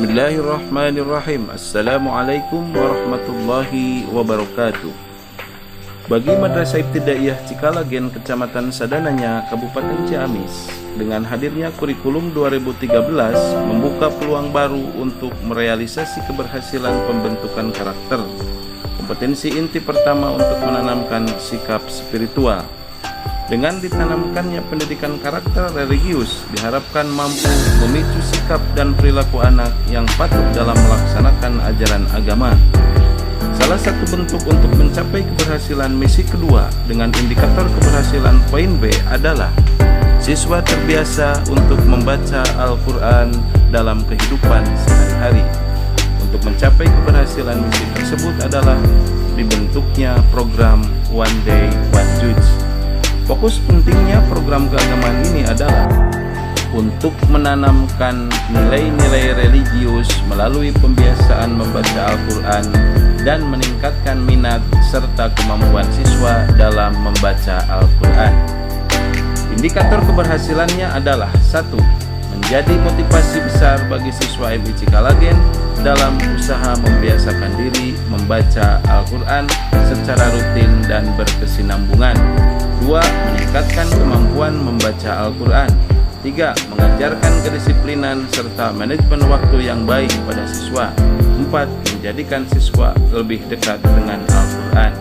Bismillahirrahmanirrahim. Assalamualaikum warahmatullahi wabarakatuh. Bagi Madrasah Ibtidaiyah Cikalagen, Kecamatan Sadananya, Kabupaten Ciamis, dengan hadirnya kurikulum 2013 membuka peluang baru untuk merealisasi keberhasilan pembentukan karakter. Kompetensi inti pertama untuk menanamkan sikap spiritual. Dengan ditanamkannya pendidikan karakter religius, diharapkan mampu memicu sikap dan perilaku anak yang patuh dalam melaksanakan ajaran agama. Salah satu bentuk untuk mencapai keberhasilan misi kedua dengan indikator keberhasilan poin B adalah siswa terbiasa untuk membaca Al-Quran dalam kehidupan sehari-hari. Untuk mencapai keberhasilan misi tersebut adalah dibentuknya program One Day One Juz. Fokus pentingnya program keagamaan ini adalah untuk menanamkan nilai-nilai religius melalui pembiasaan membaca Al-Quran dan meningkatkan minat serta kemampuan siswa dalam membaca Al-Quran. Indikator keberhasilannya adalah 1. Menjadi motivasi besar bagi siswa MI Cikalagen dalam usaha membiasakan diri membaca Al-Quran secara rutin dan berkesinambungan. 2. Meningkatkan kemampuan membaca Al-Quran. 3. Mengajarkan kedisiplinan serta manajemen waktu yang baik pada siswa. 4. Menjadikan siswa lebih dekat dengan Al-Quran.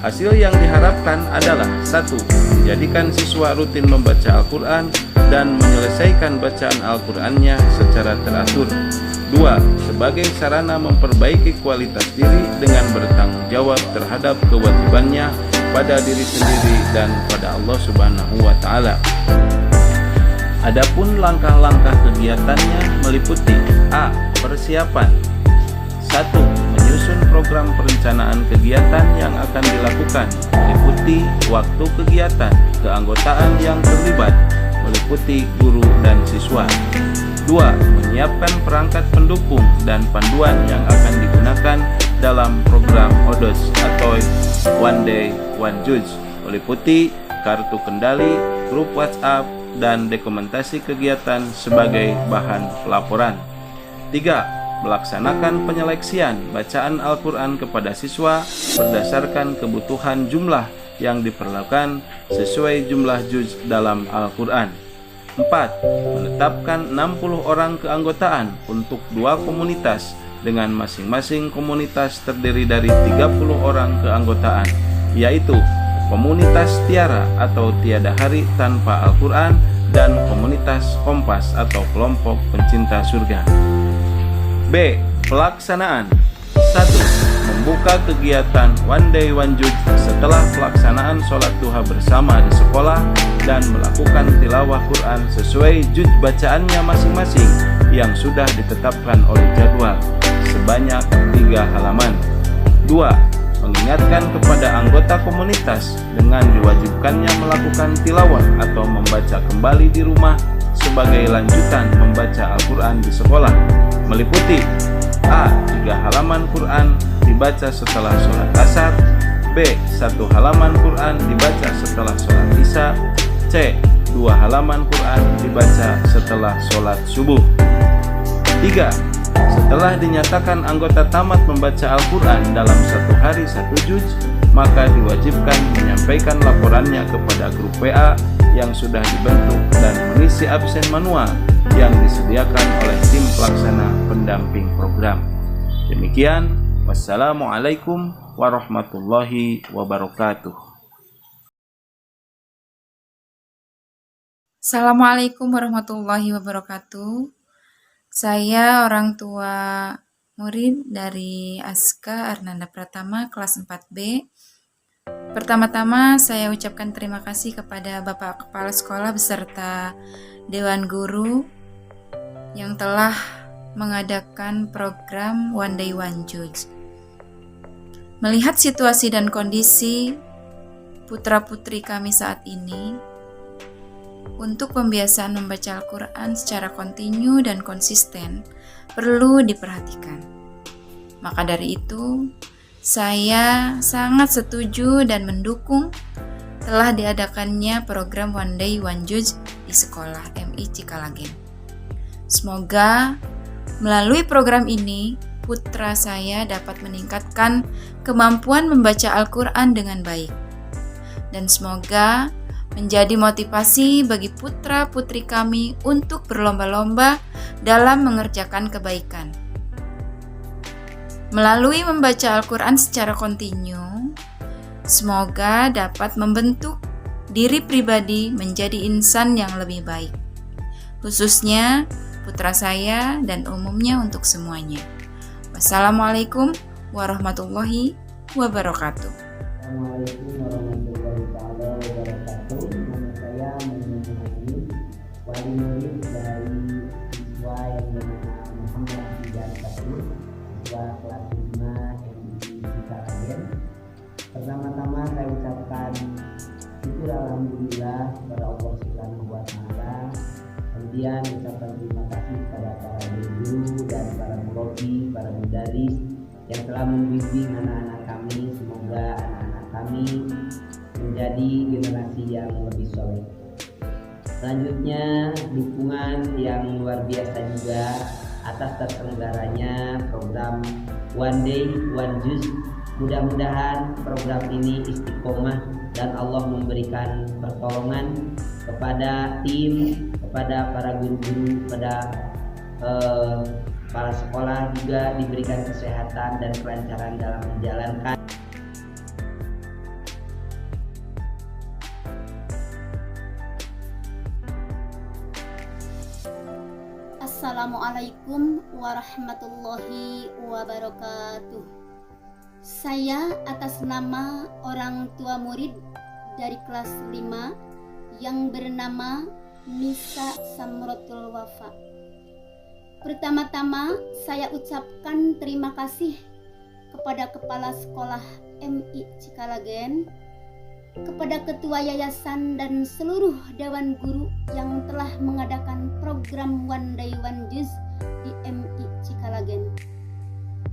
Hasil yang diharapkan adalah 1. Menjadikan siswa rutin membaca Al-Quran dan menyelesaikan bacaan Al-Qurannya secara teratur. 2. Sebagai sarana memperbaiki kualitas diri dengan bertanggung jawab terhadap kewajibannya pada diri sendiri dan pada Allah Subhanahu wa Ta'ala. Adapun langkah-langkah kegiatannya meliputi A. Persiapan. 1. Menyusun program perencanaan kegiatan yang akan dilakukan, meliputi waktu kegiatan, keanggotaan yang terlibat, meliputi guru dan siswa. 2. Menyiapkan perangkat pendukung dan panduan yang akan digunakan dalam program ODOS atau One Day One Juz, meliputi kartu kendali, grup WhatsApp, dan dokumentasi kegiatan sebagai bahan pelaporan. 3. Melaksanakan penyeleksian bacaan Al-Quran kepada siswa berdasarkan kebutuhan jumlah yang diperlukan sesuai jumlah juz dalam Al-Quran. 4. Menetapkan 60 orang keanggotaan untuk 2 komunitas dengan masing-masing komunitas terdiri dari 30 orang keanggotaan, yaitu komunitas tiara atau tiada hari tanpa Al-Quran dan komunitas kompas atau kelompok pencinta surga. B. Pelaksanaan. 1. Membuka kegiatan One Day One Juz setelah pelaksanaan sholat duha bersama di sekolah dan melakukan tilawah Quran sesuai juz bacaannya masing-masing yang sudah ditetapkan oleh jadwal sebanyak 3 halaman. 2. Mengingatkan kepada anggota komunitas dengan diwajibkannya melakukan tilawah atau membaca kembali di rumah sebagai lanjutan membaca Al-Quran di sekolah, meliputi A. 3 halaman Quran dibaca setelah sholat asar. B. 1 halaman Quran dibaca setelah sholat isya. C. 2 halaman Quran dibaca setelah sholat subuh. 3. Setelah dinyatakan anggota tamat membaca Al-Quran dalam 1 hari 1 juz, maka diwajibkan menyampaikan laporannya kepada grup WA yang sudah dibentuk dan mengisi absen manual yang disediakan oleh tim pelaksana pendamping program. Demikian, wassalamualaikum warahmatullahi wabarakatuh. Assalamualaikum warahmatullahi wabarakatuh. Saya orang tua murid dari Aska Arnanda Pratama kelas 4B. Pertama-tama saya ucapkan terima kasih kepada Bapak Kepala Sekolah beserta Dewan Guru yang telah mengadakan program One Day One Juz. Melihat situasi dan kondisi putra-putri kami saat ini, untuk pembiasaan membaca Al-Quran secara kontinu dan konsisten perlu diperhatikan. Maka dari itu, saya sangat setuju dan mendukung telah diadakannya program One Day One Juz di sekolah MI Cikalagen. Semoga Melalui program ini, putra saya dapat meningkatkan kemampuan membaca Al-Quran dengan baik. Dan semoga menjadi motivasi bagi putra-putri kami untuk berlomba-lomba dalam mengerjakan kebaikan. Melalui membaca Al-Quran secara kontinu, semoga dapat membentuk diri pribadi menjadi insan yang lebih baik, khususnya putra saya dan umumnya untuk semuanya. Wassalamualaikum warahmatullahi wabarakatuh. Assalamualaikum warahmatullahi wabarakatuh. Nama saya Muhammad, wali murid dari siswa yang bernama Muhammad Hidayat Fatur, siswa kelas 5 MI Cikalagen. Pertama-tama saya ucapkan syukur alhamdulillah kepada Allah Subhanahu wa taala. Kemudian ucapkan terima kasih kepada para guru dan para murabi, para mudaris yang telah membimbing anak-anak kami. Semoga anak-anak kami menjadi generasi yang lebih soleh. Selanjutnya dukungan yang luar biasa juga atas terselenggaranya program One Day One Juz. Mudah-mudahan program ini istiqomah dan Allah memberikan pertolongan kepada tim, kepada para guru-guru, kepada para sekolah juga diberikan kesehatan dan kelancaran dalam menjalankan. Assalamualaikum warahmatullahi wabarakatuh. Saya atas nama orang tua murid dari kelas 5 yang bernama Nisa Samrotul Wafa. Pertama-tama saya ucapkan terima kasih kepada Kepala Sekolah MI Cikalagen, kepada Ketua Yayasan dan seluruh Dewan Guru yang telah mengadakan program One Day One Juz di MI Cikalagen.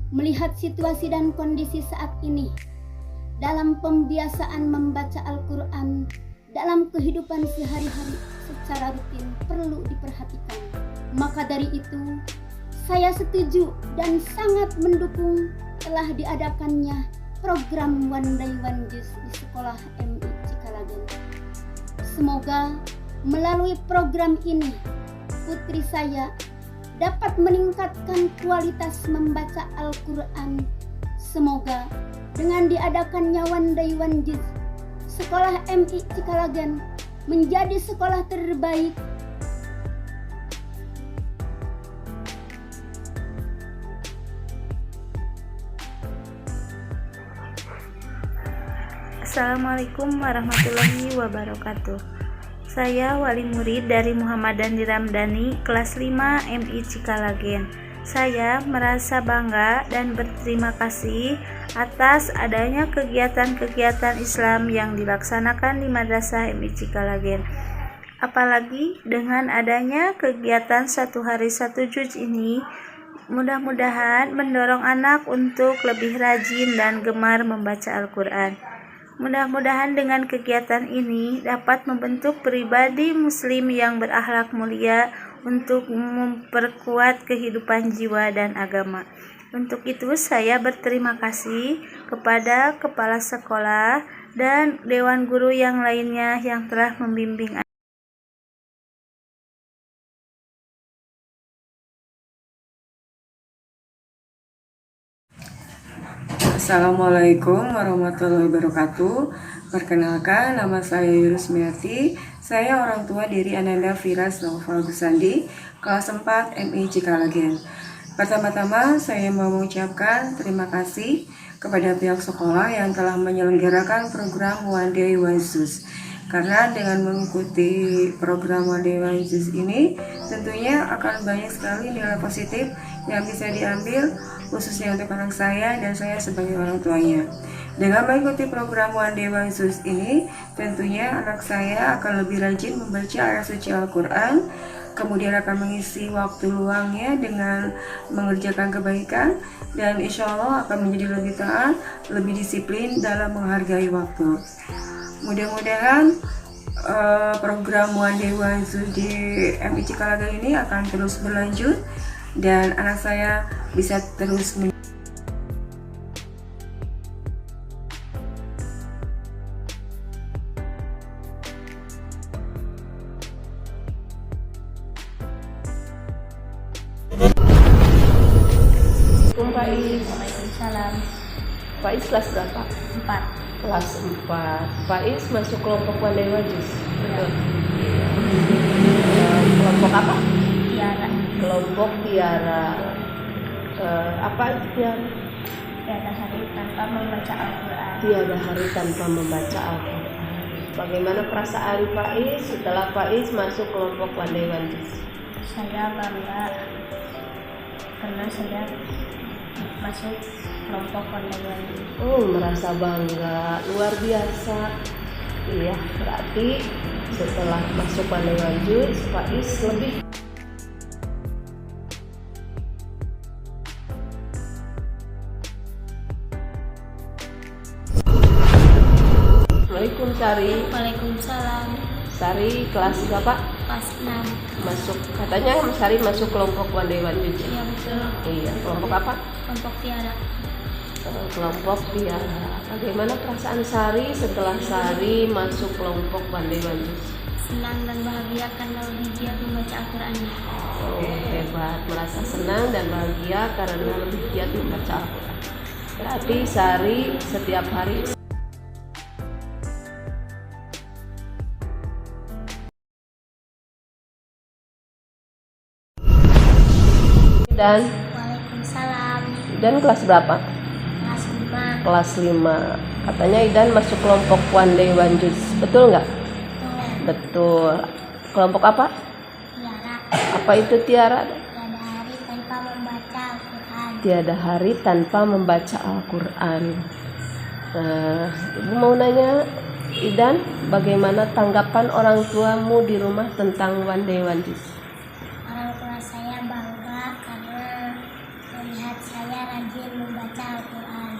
Melihat situasi dan kondisi saat ini, dalam pembiasaan membaca Al-Quran dalam kehidupan sehari-hari secara rutin perlu diperhatikan. Maka dari itu, saya setuju dan sangat mendukung telah diadakannya program One Day One Juz di sekolah MI Cikalagen. Semoga melalui program ini, putri saya dapat meningkatkan kualitas membaca Al-Quran. Semoga dengan diadakannya One Day One Juz, sekolah MI Cikalagen menjadi sekolah terbaik. Assalamualaikum warahmatullahi wabarakatuh. Saya wali murid dari Muhammad Dandi Ramdhani, kelas 5 MI Cikalagen. Saya merasa bangga dan berterima kasih atas adanya kegiatan-kegiatan Islam yang dilaksanakan di Madrasah MI Cikalagen. Apalagi dengan adanya kegiatan 1 hari 1 juz ini, mudah-mudahan mendorong anak untuk lebih rajin dan gemar membaca Al-Quran. Mudah-mudahan dengan kegiatan ini dapat membentuk pribadi muslim yang berakhlak mulia untuk memperkuat kehidupan jiwa dan agama. Untuk itu saya berterima kasih kepada kepala sekolah dan dewan guru yang lainnya yang telah membimbing. Assalamualaikum warahmatullahi wabarakatuh. Perkenalkan, nama saya Yurusmiati. Saya orang tua dari Ananda Firas Naufal Gusandi, kelas 4 MI Cikalagen. Pertama-tama saya mau mengucapkan terima kasih kepada pihak sekolah yang telah menyelenggarakan program One Day One Juz. Karena dengan mengikuti program One Day One Juz ini tentunya akan banyak sekali nilai positif yang bisa diambil, khususnya untuk anak saya dan saya sebagai orang tuanya. Dengan mengikuti program One Day One Juz ini, tentunya anak saya akan lebih rajin membaca ayat suci Al-Quran, kemudian akan mengisi waktu luangnya dengan mengerjakan kebaikan, dan insya Allah akan menjadi lebih taat, lebih disiplin dalam menghargai waktu. Mudah-mudahan program One Day One Juz di MI Cikalagen ini akan terus berlanjut dan anak saya bisa terus Waalaikumsalam. Faiz kelas berapa? 4. Kelas 4. Faiz masuk kelompok Pandai Wajis. Betul. Kelompok apa? Tiara. Kelompok Tiara. Apa itu Tiara? Tiada hari tanpa membaca Al-Quran. Tiada hari tanpa membaca Al-Quran. Bagaimana perasaan Faiz setelah Faiz masuk kelompok Pandai Wajis? Saya bangga karena saya masuk kelompok Pandai Wajis. Merasa bangga, luar biasa. Iya, berarti setelah masuk Pandai Wajis, Faiz lebih. Assalamualaikum Sari. Waalaikumsalam. Sari kelas berapa? Kelas 6. Masuk, katanya Sari masuk kelompok Pandai Wajis. Iya betul. Iya, kelompok apa? Kelompok Tiara. Kelompok Tiara. Bagaimana perasaan Sari setelah Sari masuk kelompok Pandai Wajis? Senang dan bahagia karena lebih giat membaca Al-Qurannya. Hebat, merasa senang dan bahagia karena lebih giat membaca Al-Quran. Berarti Sari setiap hari dan Waalaikumsalam. kelas berapa? Kelas 5. Kelas 5. Katanya Idan masuk kelompok Pandai Wajis. Betul nggak? Betul. Kelompok apa? Tiara. Apa itu Tiara? Tiada hari tanpa membaca Al-Quran. Tiada hari tanpa membaca Al-Quran. Ibu mau nanya, Idan, bagaimana tanggapan orang tuamu di rumah tentang Pandai Wajis? Orang tua saya bangga karena melihat saya rajin membaca Al-Quran.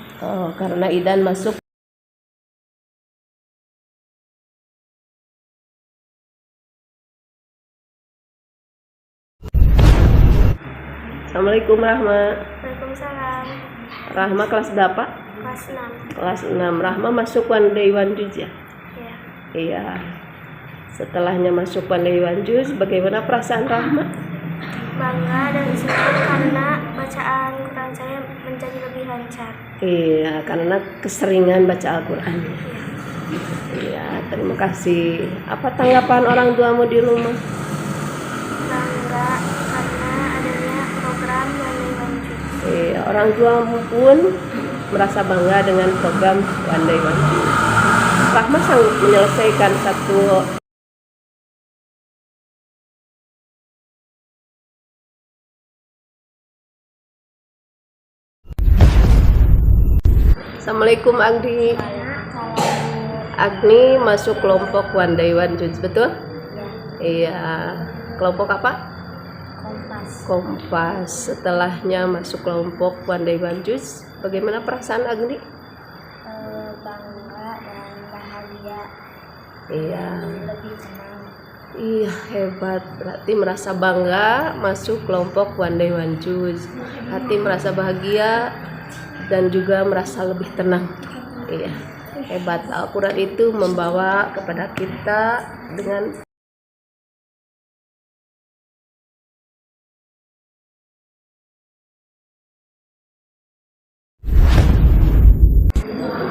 Karena Idan masuk. Assalamualaikum Rahma. Waalaikumsalam. Rahma kelas berapa? Kelas 6. Kelas 6. Rahma masuk Pandai Wajis ya? Ya. Iya. Setelahnya masuk Pandai Wajis, bagaimana perasaan Rahma? Bangga dan senang karena bacaan Quran saya menjadi lebih lancar. Iya, karena keseringan baca Al-Quran. Iya, terima kasih. Apa tanggapan orang tuamu di rumah? Bangga karena adanya program Pandai Wajis. Iya, orang tuamu pun merasa bangga dengan program Pandai Wajis. Rahma sanggup menyelesaikan satu. Assalamualaikum Agni. Agni masuk kelompok Pandai Wajis, betul? Iya. Kelompok apa? Kompas. Setelahnya masuk kelompok Pandai Wajis, bagaimana perasaan Agni? Bangga dan bahagia. Iya. Lebih senang. Iya, hebat. Berarti merasa bangga masuk kelompok Pandai Wajis. Hati merasa bahagia dan juga merasa lebih tenang. Iya, hebat. Al-Quran itu membawa kepada kita dengan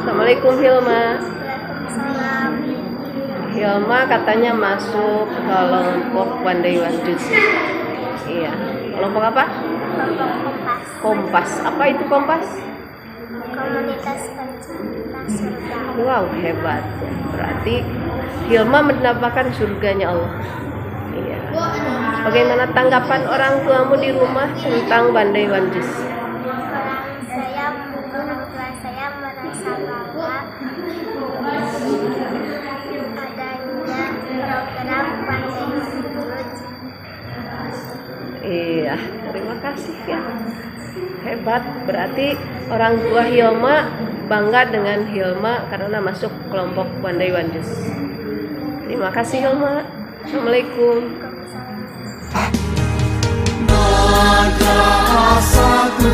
Assalamualaikum Hilma. Waalaikumsalam. Hilma katanya masuk kelompok Pandai Wajis. Iya. Kelompok apa? Kelompok Kompas. Kompas. Apa itu Kompas? Komunitas pencinta surga. Wow, hebat. Berarti Hilma mendapatkan surganya Allah. Iya. Bagaimana tanggapan orang tuamu di rumah tentang Pandai Wajis? Orang tua saya merasa bangga adanya program Pandai Wajis. Iya, terima kasih ya. Hebat, berarti orang tua Hilma bangga dengan Hilma karena masuk kelompok Pandai Wajis. Terima kasih Hilma. Assalamualaikum. Madrasah